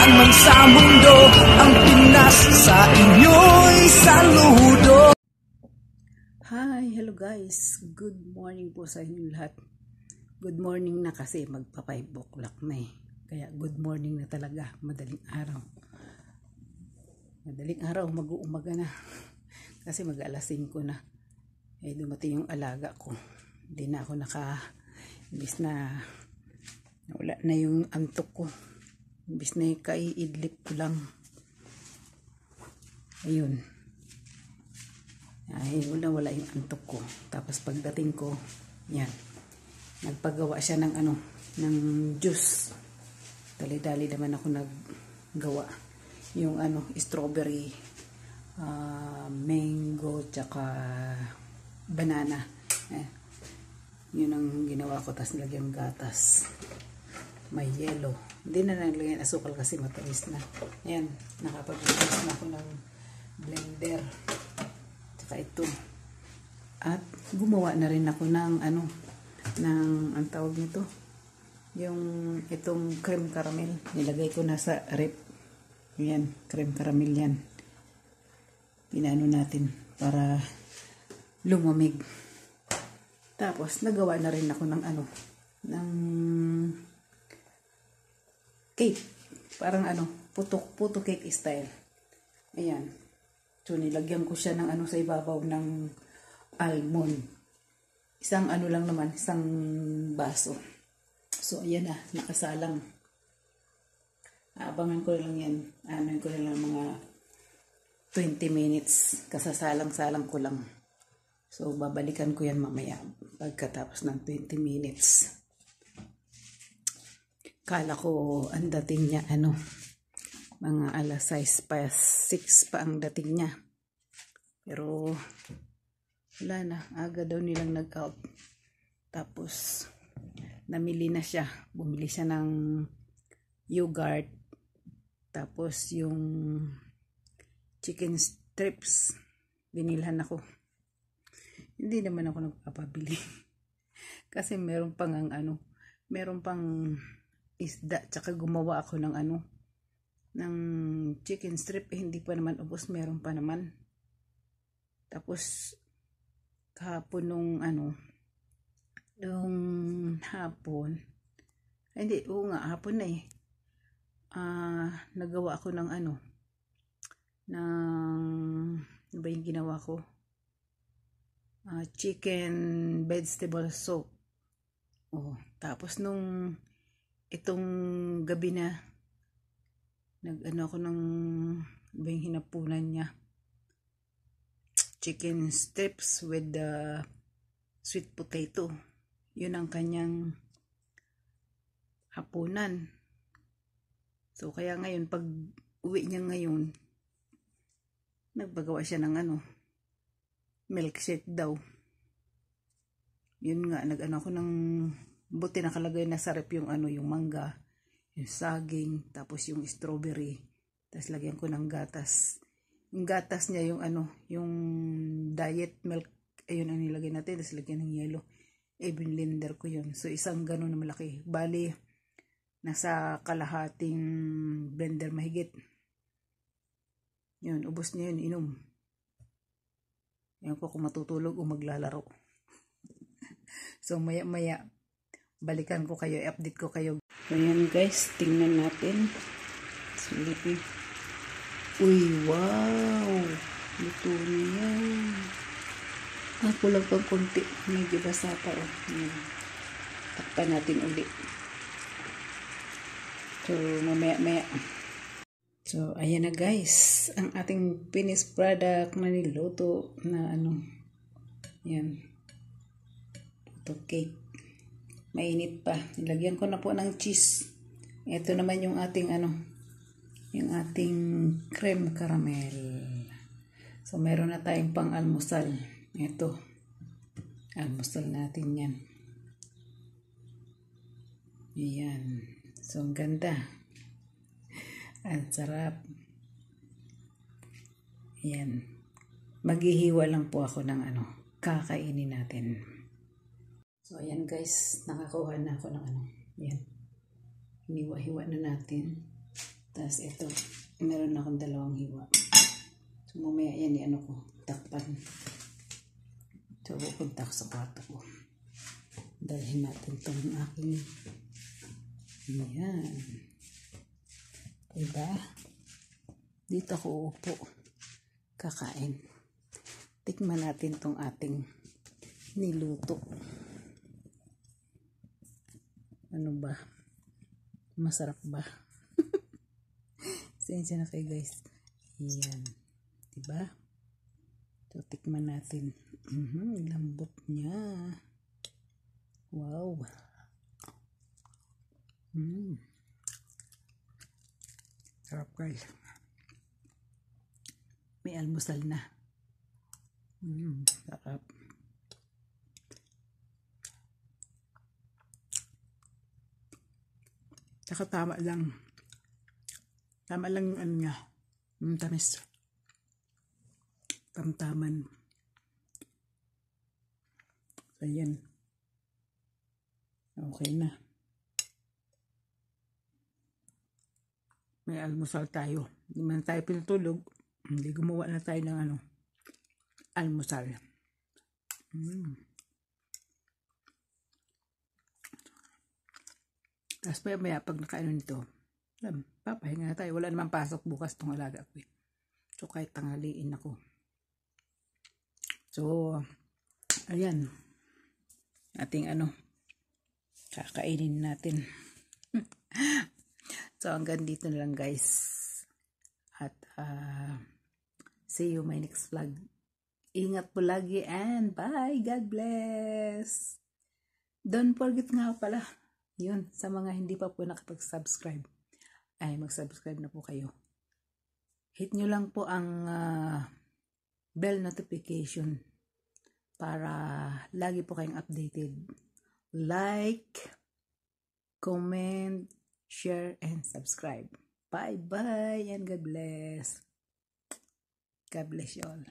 saan man sa mundo, ang Pinas sa inyo'y saludo. Hi, hello guys. Good morning po sa inyong lahat. Good morning na kasi magpa 5 o'clock na eh. Kaya good morning na talaga, madaling araw. Madaling araw, mag-uumaga na. Kasi mag-alas 5 na. Eh dumating yung alaga ko. Hindi na ako imbis na wala na yung antok ko. Imbis na kaiidlip ko lang. Ayun. Ay, wala yung antok ko. Tapos pagdating ko, yan. Nagpagawa siya ng ng juice. Dali-dali naman ako naggawa. Yung strawberry, mango, tsaka banana. Yun ang ginawa ko. Tapos nilagyan gatas. May yellow. Hindi na nalagyan asukal kasi matamis na. Ayan. Nakapag-mix na ako ng blender. Tsaka ito. At gumawa na rin ako ng ang tawag nito. Yung itong cream caramel. Nilagay ko na sa rep. Ayan. Cream caramel yan. Pinaano natin para lumamig. Tapos nagawa na rin ako ng ng cake. Parang puto cake style. Ayan. So nilagyan ko siya ng sa ibabaw ng almond. Isang lang naman, isang baso. So ayan na, nakasalang. Abangan ko lang yan. Anuin ko lang mga 20 minutes. Kasasalang-salang ko lang. So babalikan ko yan mamaya pagkatapos ng 20 minutes. Kala ko ang dating niya mga alas 6 pa ang dating niya. Pero wala na, aga daw nilang nag-out. Tapos namili na siya. Bumili siya ng yogurt. Tapos yung chicken strips binilhan ako. Hindi naman ako nagpapabili. Kasi meron pang meron pang isda, tsaka gumawa ako ng ng chicken strip, hindi pa naman ubos, meron pa naman. Tapos kahapon nung hapon, hindi, hapon na eh. Nagawa ako ng ano ba yung ginawa ko? Chicken vegetable soup. Tapos nung itong gabi na ako ng ba yung hinapunan niya, chicken strips with the sweet potato. Yun ang kanyang hapunan. So kaya ngayon pag uwi niya ngayon, nagpagawa siya ng milkshake daw. Yun nga, ako ng buti nakalagay na sa rep yung yung mangga, yung saging, tapos yung strawberry. Tapos lagyan ko ng gatas. Yung gatas niya yung yung diet milk, ayun ang nilagay natin. Tapos lagyan ng yelo. Blender ko yun. So isang gano'n na malaki. Bali, nasa kalahating blender mahigit. Yun, ubos niya yun, inom. Yan ko kung matutulog o maglalaro. So maya balikan ko kayo, i-update ko kayo. So yan guys, tingnan natin. Sleepy. Uy, wow! Luto na yan. Kulang pang konti. Medyo basa pa Yan. Takpan natin ulit. So mamaya. So ayan na guys, ang ating finished product na niluto na yan. Ito cake. Mainit pa. Nilagyan ko na po ng cheese. Ito naman yung ating yung ating cream caramel. So meron na tayong pang almusal. Ito. Almusal natin yan. Ayan. So ang ganda. Ang sarap. Ayan. Maghihiwa lang po ako ng kakainin natin. So ayan guys, nakakuha na ako ng Ayan. Hiniwa-hiwa na natin. Tapos ito, meron akong 2 hiwa. So, mamaya yan, ko, takpan. So, pupunta ako sa kwarto ko. Dalhin natin itong aking, yan. Diba? Dito ako uupo. Kakain. Tikman natin itong ating niluto. Ano ba? Masarap ba? Sensya na kayo guys. Yan. Diba? So, tikman natin. Lambot niya. Wow. Sarap guys. May almusal na. Sarap. Saka tama lang. Tama lang yung ano niya. Tamis. Tamtaman. Ayan. Okay na. May almusal tayo. Hindi man tayo pinutulog. Hindi gumawa na tayo ng almusal. Tapos maya pag nakaano nito, papahinga na tayo. Wala naman pasok bukas tong alaga ko. So kahit tanghaliin ako. So, ayan. Ating kakainin natin. So hanggang dito na lang guys. At see you my next vlog. Ingat po lagi and bye. God bless. Don't forget nga pala. Yun, sa mga hindi pa po nakapag-subscribe, ay mag-subscribe na po kayo. Hit nyo lang po ang bell notification para lagi po kayong updated. Like, comment, share, and subscribe. Bye-bye and God bless. God bless you all.